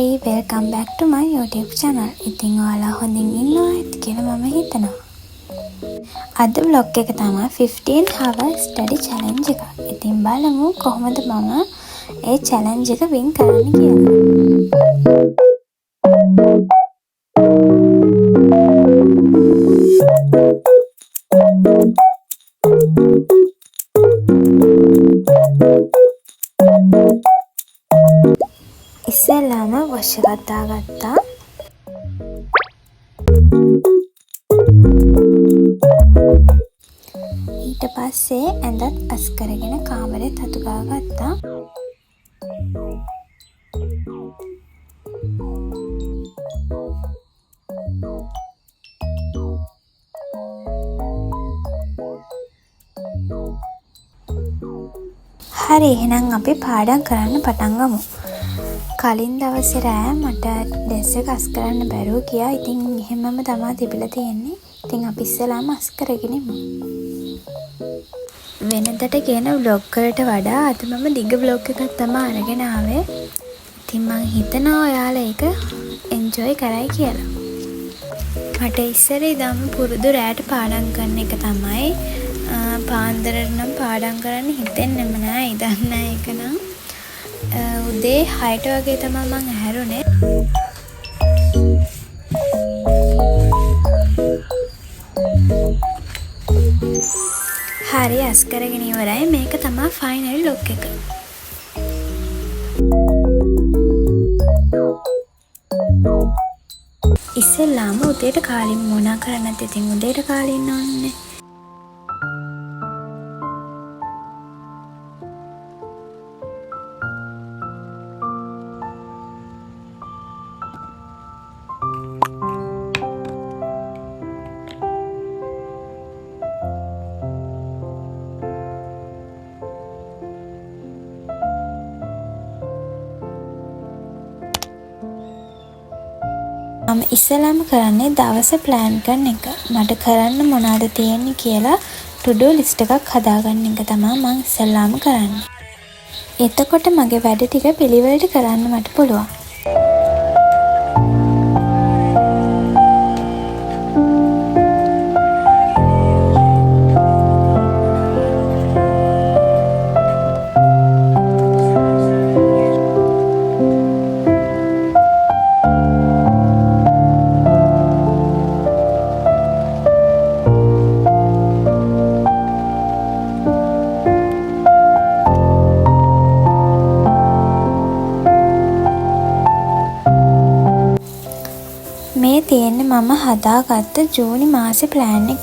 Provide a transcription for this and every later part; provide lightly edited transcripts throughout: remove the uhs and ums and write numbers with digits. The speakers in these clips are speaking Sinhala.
Hi, welcome back to my YouTube channel. ඉතින් ඔයාලා හොඳින් ඉන්නවා ඇති කියලා මම හිතනවා. අද vlog එක තමයි 15 hour study challenge එක. ඉතින් බලමු කොහොමද මම ඒ challenge එක win කරන්න කියලා. ඉස්සෙල්ලාම wash එකක් දාගත්තා. ඊට පස්සේ ඇඳත් අස් කරගෙන කාමරේ තතු ගාගත්තා. හරි, එහෙනම් අපි පාඩම් කරන්න පටන් ගමු. කලින් දවසේ රෑ මට ඩෙස්ක් එක අස් කරන්න බැරුව ගියා. ඉතින් එහෙමම තමයි තිබිලා තියෙන්නේ. ඉතින් අපි ඉස්සෙල්ලාම අස් කරගෙන ඉමු. වෙනදට කියන vlog වලට වඩා අද මම දිග vlog එකක් තමයි අරගෙන ආවේ. ඉතින් මම හිතනවා ඔයාලා ඒක enjoy කරයි කියලා. මට ඉස්සරේ ඉඳන් පුරුදු රෑට පාඩම් කරන එක තමයි. පාන්දරට නම් පාඩම් කරන්න හිතෙන්නෙම නෑ. ඉතින් නෑ ඒක නම් උදේ 6ට වගේ තමයි මම ඇහැරුනේ. හරි, අස් කරගෙන ඉවරයි. මේක තමයි ෆයිනල් ලුක් එක. ඉස්සෙල්ලාම උදේට කාලින් මොනා කරන්නත් ඉතින් උදේට කාලේ ඉන්න ඕනේ. මම ඉස්සෙල්ලාම කරන්නේ දවස ප්ලෑන් කරන එක. මට කරන්න මොනවද තියෙන්නේ කියලා to do list එකක් හදාගන්න එක තමයි මම ඉස්සෙල්ලාම කරන්නේ. එතකොට මගේ වැඩ ටික පිළිවෙලට කරන්න මට පුළුවන්. මේ තියෙන්නේ මම හදාගත්ත ජූනි මාසේ ප්ලෑන් එක.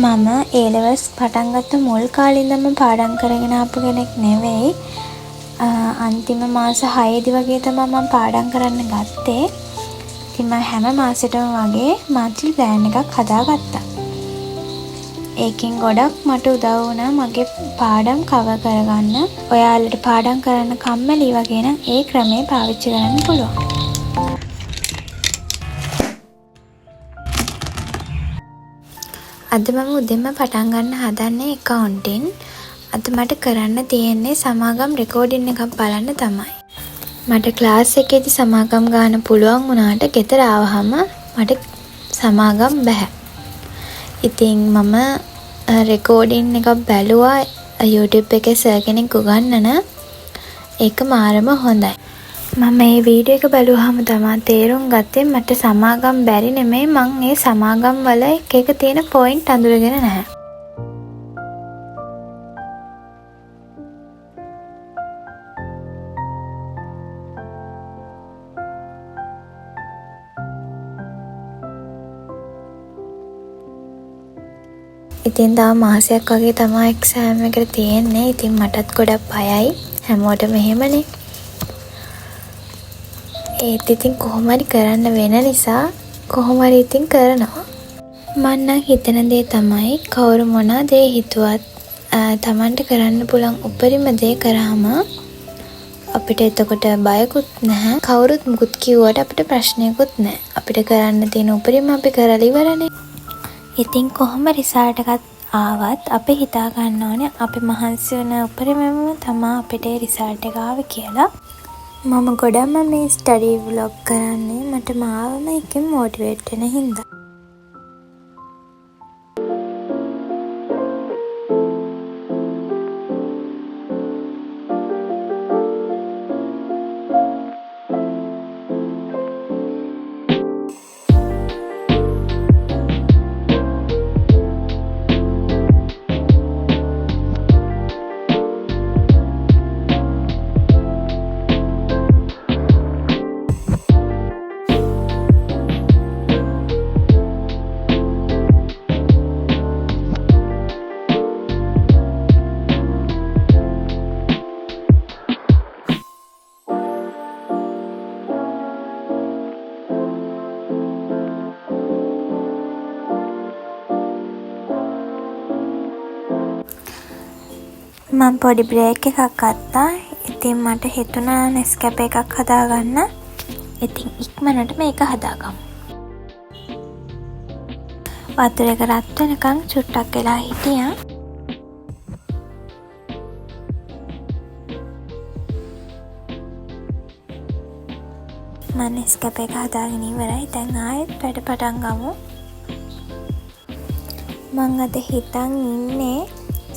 මම A levels පටන් ගත්ත මුල් කාලේ ඉඳන්ම පාඩම් කරගෙන ආපු කෙනෙක් නෙවෙයි. අන්තිම මාස 6 දී වගේ තමයි මම පාඩම් කරන්න ගත්තේ. ඉතින් මම හැම මාසෙටම වගේ monthly plan එකක් හදාගත්තා. ඒකෙන් ගොඩක් මට උදව් වුණා මගේ පාඩම් කවර් කරගන්න. ඔයාලට පාඩම් කරන්න කම්මැලි වගේ නම් ඒ ක්‍රමය පාවිච්චි කරන්න පුළුවන්. අද මම උදේම පටන් ගන්න හදන්නේ accounting. අද මට කරන්න තියෙන්නේ සමාගම් රෙකෝඩින් එකක් බලන්න තමයි. මට ක්ලාස් එකේදී සමාගම් ගන්න පුළුවන් වුණාට ගෙදර ආවහම මට සමාගම් බෑ. ඉතින් මම රෙකෝඩින් එකක් බැලුවා YouTube එකේ සර් කෙනෙක් උගන්වන. ඒක මාරම හොඳයි. මම මේ වීඩියෝ එක බලුවාම තමයි තේරුම් ගත්තේ මට සමාගම් බැරි නෙමෙයි, මං මේ සමාගම් වල එක එක තියෙන පොයින්ට් අඳුරගෙන නැහැ. ඉතින් තව මාසයක් වගේ තමයි එක්සෑම් එකට තියෙන්නේ. ඉතින් මටත් ගොඩක් බයයි. හැමෝටම එහෙමනේ. ඒත් ඉතින් කොහොම හරි කරන්න වෙන නිසා කොහොම හරි ඉතින් කරනවා. මම නම් හිතන දේ තමයි කවුරු මොන දේ හිතුවත් තමන්ට කරන්න පුළුවන් උපරිම දේ කරාම අපිට එතකොට බයකුත් නැහැ. කවුරුත් මුකුත් කිව්වට අපිට ප්‍රශ්නයක්වත් නැහැ. අපිට කරන්න තියෙන උපරිම අපි කරලා ඉවරනේ. ඉතින් කොහොම රිසල්ට් එකක් ආවත් අපි හිතා ගන්න ඕනේ අපි මහන්සි වෙන උපරිමම තමයි අපිට රිසල්ට් එක ආවේ කියලා. මම ගොඩක්ම මේ ස්ටඩි ව්ලොග් කරන්නේ මට මාවම එකෙන් මෝටිවේට් වෙන හින්දා. මම පොඩි බ්‍රේක් එකක් ගත්තා. ඉතින් මට හිතුණා නෙස්කැෆේ එකක් හදාගන්න. ඉතින් ඉක්මනට මේක හදාගමු. වතුර එක රත් වෙනකන් චුට්ටක් වෙලා හිටියා. මම නෙස්කැෆේ එක හදාගෙන ඉවරයි. දැන් ආයෙත් වැඩ පටන් ගමු. මම අද හිතන් ඉන්නේ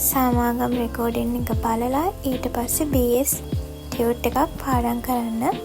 සමාගම් රෙකෝඩින් එක බලලා ඊට පස්සේ BS ටියුට් එකක් පාඩම් කරන්න.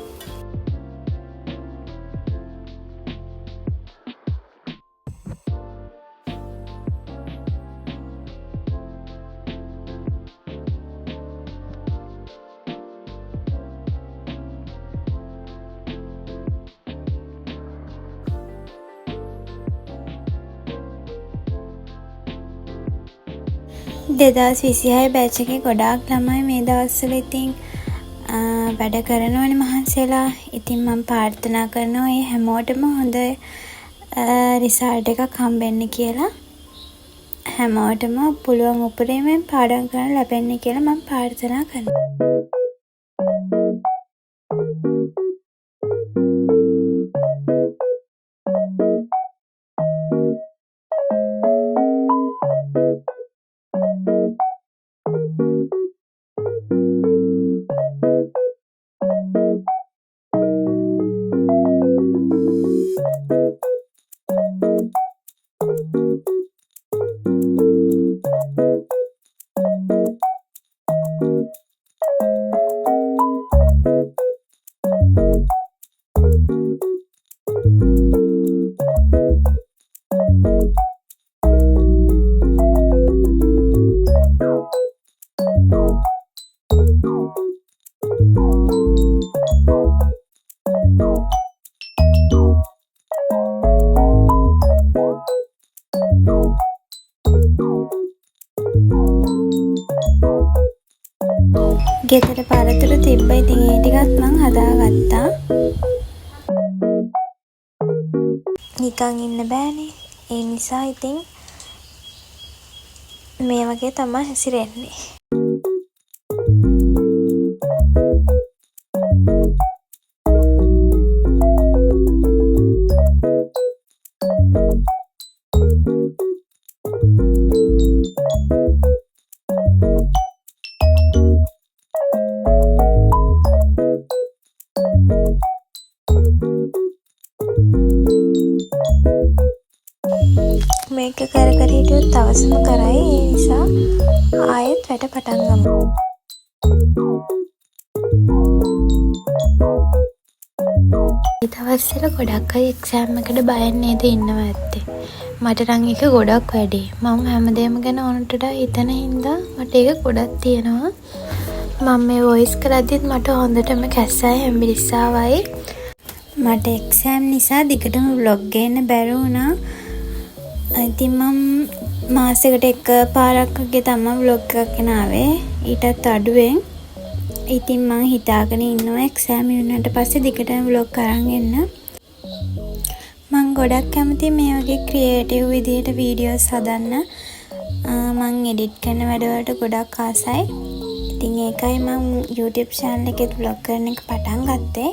දෙදස් 26 බැච් එකේ ගොඩාක් ළමයි මේ දවස්වල ඉතින් වැඩ කරනවනේ මහන්සියලා. ඉතින් මම ප්‍රාර්ථනා කරනවා මේ හැමෝටම හොඳ රිසල්ට් එකක් හම්බෙන්න කියලා. හැමෝටම පුළුවන් උපරිමයෙන් පාඩම් කරන්න ලැබෙන්න කියලා මම ප්‍රාර්ථනා කරනවා. ගෙදර පරතුරු තිබ්බ. ඉතින් ඒ ටිකත් මං හදාගත්තා. නිකන් ඉන්න බෑනේ. ඒ නිසා ඉතින් මේ වගේ තමයි හැසිරෙන්නේ. මේක කර කර හිටියොත් තවසම කරයි. ඒ නිසා ආයෙත් වැඩ පටන් ගමු. දවස්වල ගොඩක් අය එක්සෑම් එකට බයෙන් නේද ඉන්නවා ඇත්තේ. මට නම් ඒක ගොඩක් වැඩි. මම හැමදේම ගැන ඕනට වඩා හිතන හින්දා මට ඒක ගොඩක් තියෙනවා. මම මේ වොයිස් කරද්දිත් මට හොඳටම කැස්සයි හැම්බිරිස්සාවයි. මට එක්සෑම් නිසා දිගටම ව්ලොග් ගේන්න බැරි වුණා. ඉතින් මම මාසෙකට එක පාරක් වගේ තමයි ව්ලොග් එකක් ගෙනාවේ. ඊටත් අඩුවෙන්. ඉතින් මම හිතාගෙන ඉන්නවා එක්සෑම් ඉවරනට පස්සේ දිගටම ව්ලොග් කරන් එන්න. මම ගොඩක් කැමතියි මේ වගේ ක්‍රියේටිව් විදියට වීඩියෝස් හදන්න. මම එඩිට් කරන වැඩවලට ගොඩක් ආසයි. ඉතින් ඒකයි මම YouTube channel එකේ vlog කරන එක පටන් ගත්තේ.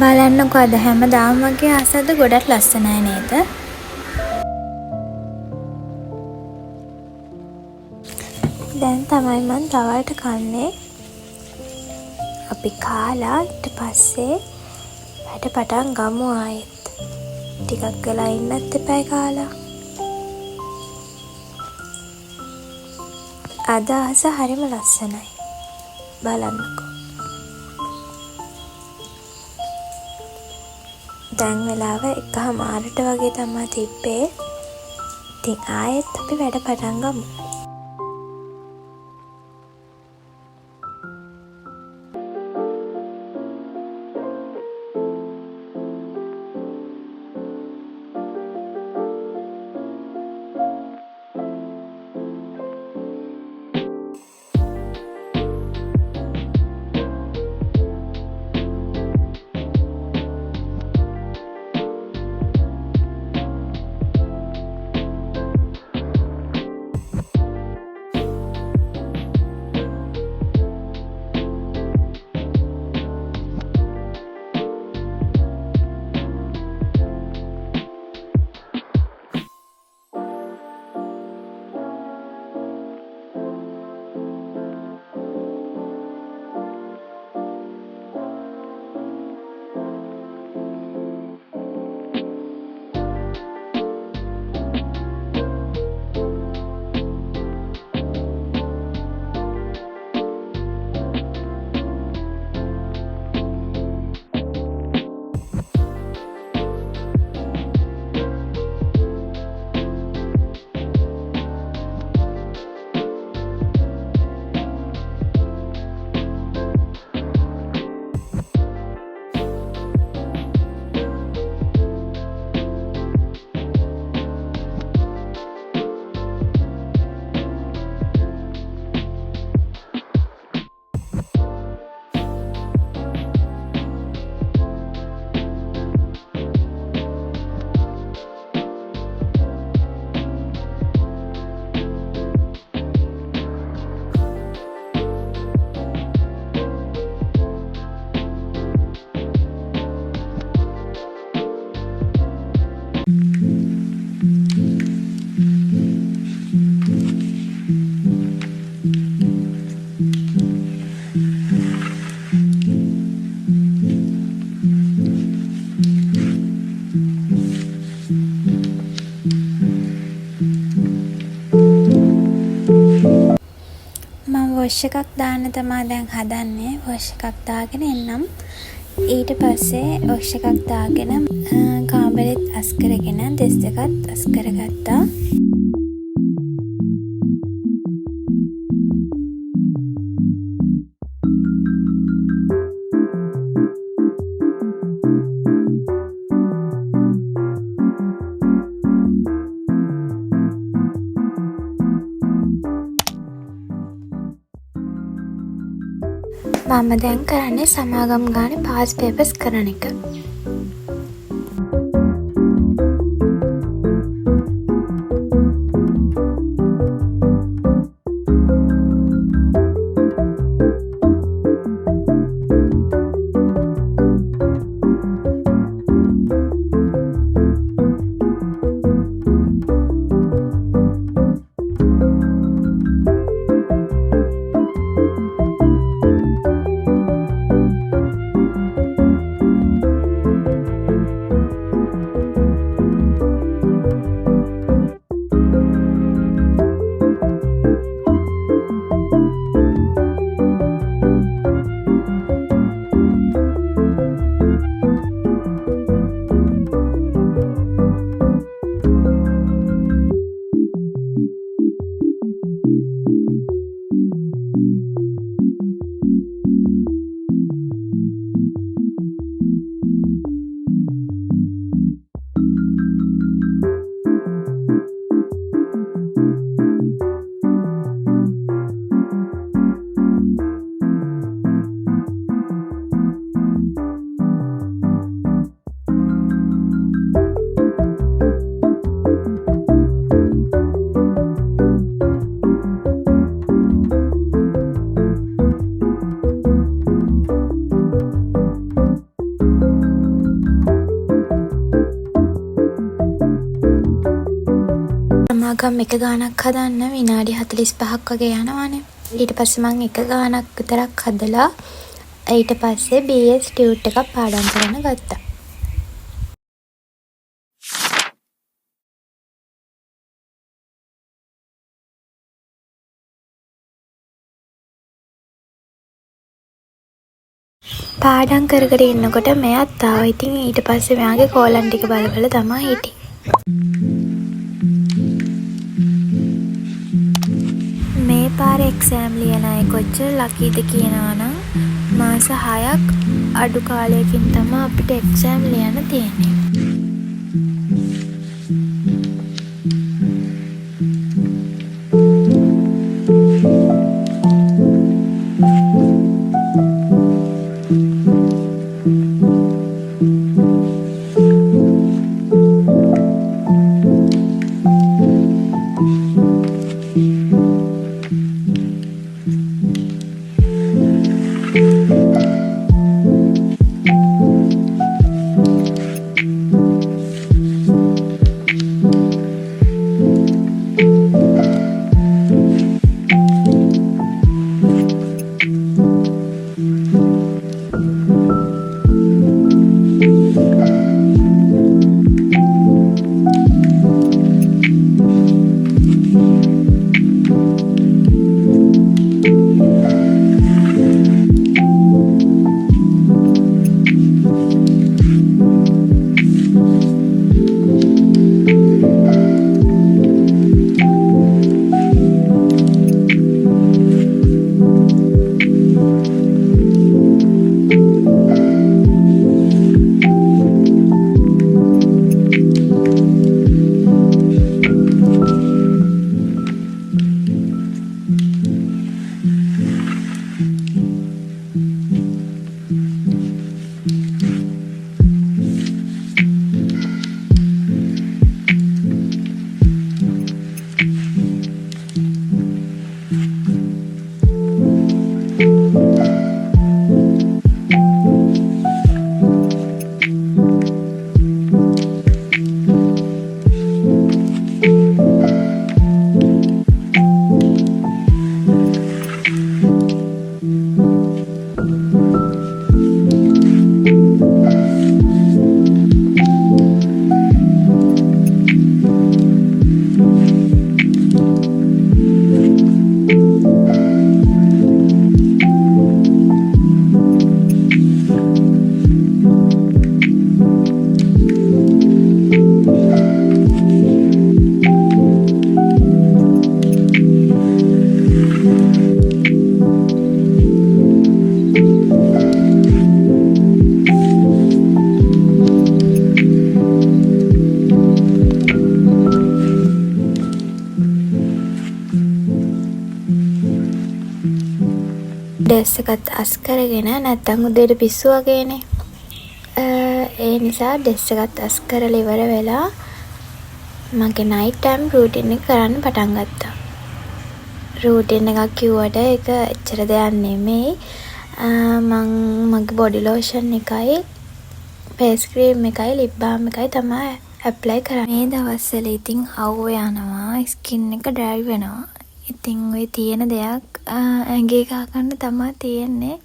බලන්නකෝ අද හැමදාම වගේ අසද ගොඩක් ලස්සනයි නේද? දැන් තමයි මම දවල්ට කන්නේ. අපි කාලා ඊට පස්සේ වැඩ පටන් ගමු ආයෙත්. ටිකක් වෙලා ඉන්නත් එපායි කාලා. අද අහස හරිම ලස්සනයි. බලන්නකෝ. දැන් වෙලාව 1:00ට වගේ තමයි තිබ්බේ. ඉතින් ආයෙත් අපි වැඩ පටන් ගමු. වොෂ් එකක් දාන්න තමයි දැන් හදන්නේ. වොෂ් එකක් දාගෙන එන්නම්. ඊට පස්සේ වොෂ් එකක් දාගෙන කාමරෙත් අස් කරගෙන දෙස් දෙකත් අස් කරගත්තා. මම දැන් කරන්නේ සමාගම් ගානේ පාස් පේපර්ස් කරන එක. ඉන්කම් එක ගානක් හදන්න විනාඩි 45ක් වගේ යනවානේ. ඊට පස්සේ මම එක ගානක් විතරක් හදලා ඊට පස්සේ BS ටියුට් එකක් පාඩම් කරන්න ගත්තා. පාඩම් කර කර ඉන්නකොට මෙයාත් ආවා. ඉතින් ඊට පස්සේ මෙයාගේ කෝලම් ටික බල බල තමයි හිටියේ. මේ පාර එක්සෑම් ලියන අය කොච්චර ලකීද කියනවනම් මාස 6ක් අඩු කාලයකින් තමයි අපිට එක්සෑම් ලියන්න තියෙන්නේ. ඩ්‍රෙස් එකත් අස් කරගෙන නැත්තම් උදේට පිස්සු වගේනේ. ඒ නිසා ඩ්‍රෙස් එකත් අස් කරලා ඉවර වෙලා මගේ නයිට් ටයිම් රූටින් එක කරන්න පටන් ගත්තා. රූටින් එකක් කිව්වට ඒක එච්චර දෙයක් නෙමෙයි. මං මගේ බොඩි ලෝෂන් එකයි ෆේස් ක්‍රීම් එකයි ලිප් බාම් එකයි තමයි ඇප්ලයි කරන්නේ. මේ දවස්වල ඉතින් අවුව යනවා, ස්කින් එක ඩ්‍රයි වෙනවා. ඉතින් ඔය තියෙන දෙයක් ඇඟේ ගා ගන්න තමයි තියෙන්නේ.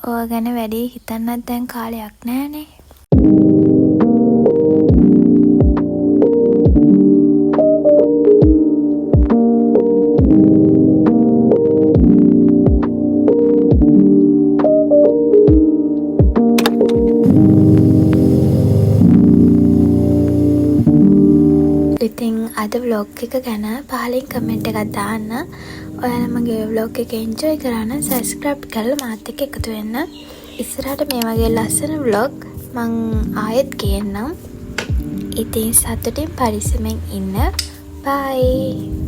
ඔය ගැන වැඩි හිතන්නත් දැන් කාලයක් නැහැනේ. ඉතින් අද vlog එක ගැන පහලින් කමෙන්ට් එකක් දාන්න. ඔයාලා මගේ vlog එක enjoy කරා නම් subscribe කරලා මාත් එක්ක එකතු වෙන්න. ඉස්සරහට මේ වගේ ලස්සන vlog මං ආයෙත් ගේන්නම්. ඉතින් සතුටින් පරිස්සමෙන් ඉන්න. bye.